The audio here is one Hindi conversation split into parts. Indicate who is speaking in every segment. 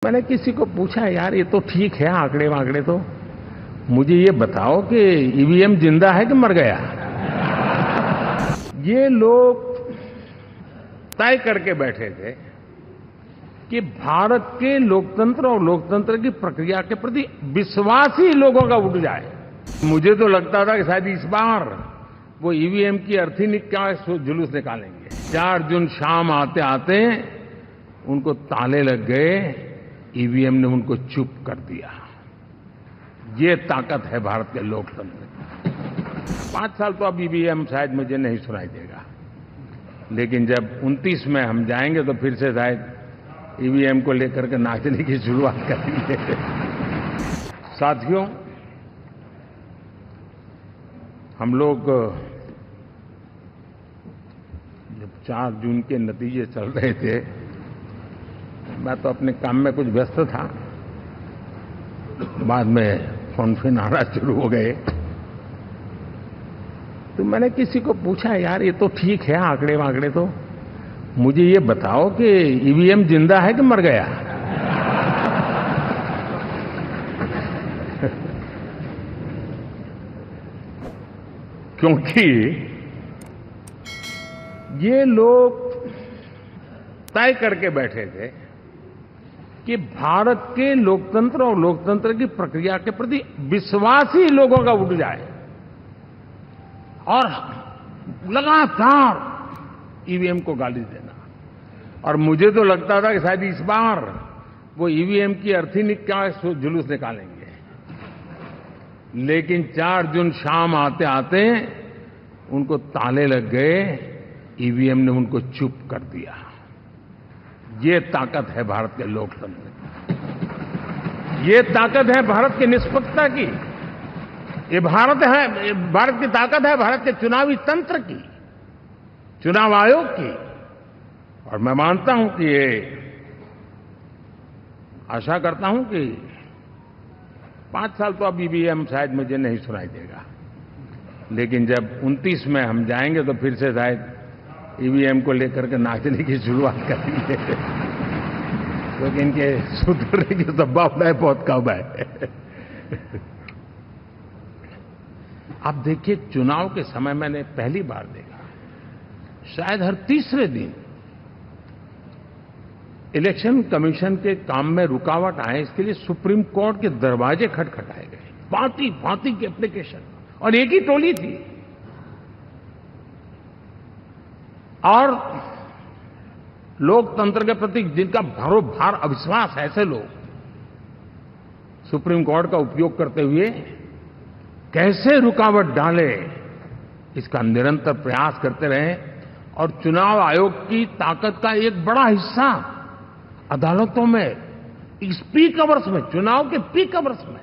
Speaker 1: मैंने किसी को पूछा, यार ये तो ठीक है आंकड़े वांकड़े तो, मुझे ये बताओ कि ईवीएम जिंदा है कि मर गया। ये लोग तय करके बैठे थे कि भारत के लोकतंत्र और लोकतंत्र की प्रक्रिया के प्रति विश्वास ही लोगों का उठ जाए। मुझे तो लगता था कि शायद इस बार वो ईवीएम की अर्थी का जुलूस निकालेंगे। 4 जून शाम आते आते उनको ताले लग गए, ईवीएम ने उनको चुप कर दिया। ये ताकत है भारत के लोकतंत्र की। 5 साल तो अब ईवीएम शायद मुझे नहीं सुनाई देगा, लेकिन जब 29 में हम जाएंगे तो फिर से शायद ईवीएम को लेकर के नाचने की शुरुआत करेंगे। साथियों, हम लोग जब 4 जून के नतीजे चल रहे थे, मैं तो अपने काम में कुछ व्यस्त था, बाद में फोन आना शुरू हो गए, तो मैंने किसी को पूछा, यार ये तो ठीक है आंकड़े वांकड़े तो, मुझे ये बताओ कि ईवीएम जिंदा है कि मर गया। क्योंकि ये लोग तय करके बैठे थे कि भारत के लोकतंत्र और लोकतंत्र की प्रक्रिया के प्रति विश्वास ही लोगों का उठ जाए, और लगातार ईवीएम को गाली देना। और मुझे तो लगता था कि शायद इस बार वो ईवीएम की अर्थी का जुलूस निकालेंगे, लेकिन 4 जून शाम आते आते उनको ताले लग गए, ईवीएम ने उनको चुप कर दिया। ये ताकत है भारत के लोकतंत्र की। ये ताकत है भारत की निष्पक्षता की। ये भारत की ताकत है भारत के चुनावी तंत्र की, चुनाव आयोग की। और मैं मानता हूं कि ये आशा करता हूं कि 5 साल तो अब ईवीएम शायद मुझे नहीं सुनाई देगा, लेकिन जब 29 में हम जाएंगे तो फिर से शायद ईवीएम को लेकर के नाचने की शुरुआत करेंगे, क्योंकि इनके सुधरने की संभावना बहुत कम है। आप देखिए, चुनाव के समय मैंने पहली बार देखा, शायद हर तीसरे दिन इलेक्शन कमीशन के काम में रुकावट आए, इसके लिए सुप्रीम कोर्ट के दरवाजे खटखटाए गए, भांति भांति की एप्लीकेशन, और एक ही टोली थी। और लोकतंत्र के प्रति जिनका भरोभार अविश्वास है, ऐसे लोग सुप्रीम कोर्ट का उपयोग करते हुए कैसे रुकावट डाले, इसका निरंतर प्रयास करते रहे। और चुनाव आयोग की ताकत का एक बड़ा हिस्सा अदालतों में, इस पीक अवर्स में, चुनाव के पीक अवर्स में,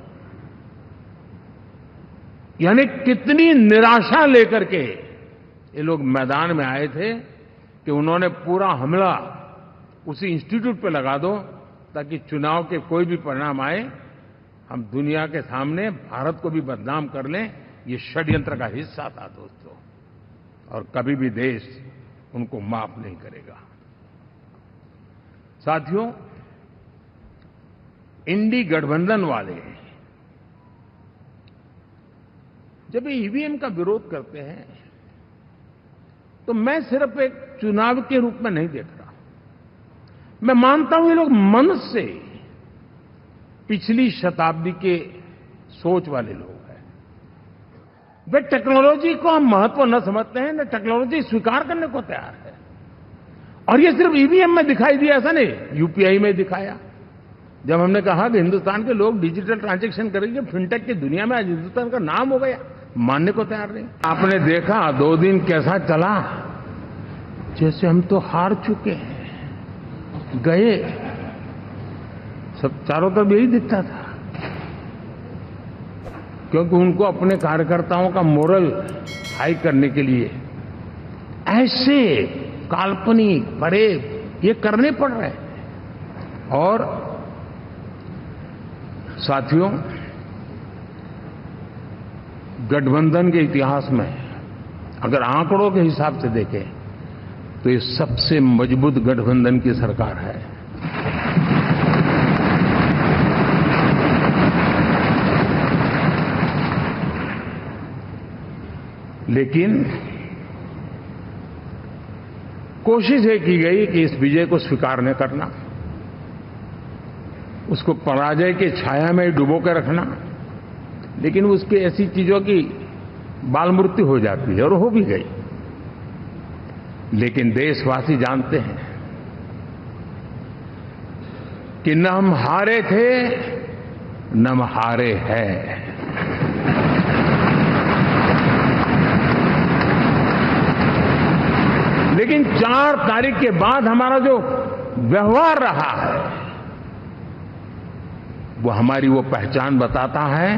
Speaker 1: यानी कितनी निराशा लेकर के ये लोग मैदान में आए थे कि उन्होंने पूरा हमला उसी इंस्टीट्यूट पे लगा दो, ताकि चुनाव के कोई भी परिणाम आए, हम दुनिया के सामने भारत को भी बदनाम कर लें। ये षड्यंत्र का हिस्सा था दोस्तों, और कभी भी देश उनको माफ नहीं करेगा। साथियों, इंडी गठबंधन वाले जब ईवीएम का विरोध करते हैं तो मैं सिर्फ एक चुनाव के रूप में नहीं देख रहा। मैं मानता हूं ये लोग मन से पिछली शताब्दी के सोच वाले लोग हैं। वे टेक्नोलॉजी को हम महत्व न समझते हैं, न टेक्नोलॉजी स्वीकार करने को तैयार है। और ये सिर्फ ईवीएम में दिखाई दिया, ऐसा नहीं, यूपीआई में दिखाया। जब हमने कहा कि हिंदुस्तान के लोग डिजिटल ट्रांजैक्शन करेंगे, फिनटेक की दुनिया में आज हिंदुस्तान का नाम हो गया, मानने को तैयार नहीं। आपने देखा 2 दिन कैसा चला, जैसे हम तो हार चुके हैं, गए, सब चारों तरफ यही दिखता था, क्योंकि उनको अपने कार्यकर्ताओं का मोरल हाई करने के लिए ऐसे काल्पनिक परेड ये करने पड़ रहे हैं। और साथियों, गठबंधन के इतिहास में अगर आंकड़ों के हिसाब से देखें तो ये सबसे मजबूत गठबंधन की सरकार है। लेकिन कोशिश ये की गई कि इस विजय को स्वीकार न करना, उसको पराजय की छाया में डुबो के रखना, लेकिन उसकी ऐसी चीजों की बाल मृत्यु हो जाती है और हो भी गई। लेकिन देशवासी जानते हैं कि न हम हारे थे न हम हारे हैं। लेकिन 4 तारीख के बाद हमारा जो व्यवहार रहा है वो हमारी वो पहचान बताता है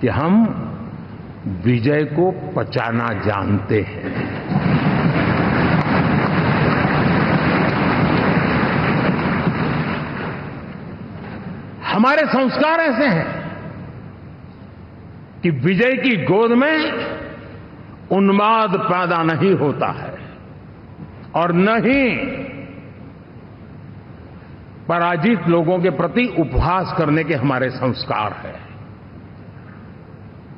Speaker 1: कि हम विजय को पचाना जानते हैं। हमारे संस्कार ऐसे हैं कि विजय की गोद में उन्माद पैदा नहीं होता है और न ही पराजित लोगों के प्रति उपहास करने के हमारे संस्कार हैं।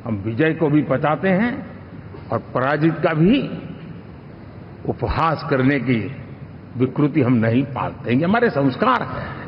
Speaker 1: हम विजय को भी पचाते हैं और पराजित का भी उपहास करने की विकृति हम नहीं पालते हैं। ये हमारे संस्कार हैं।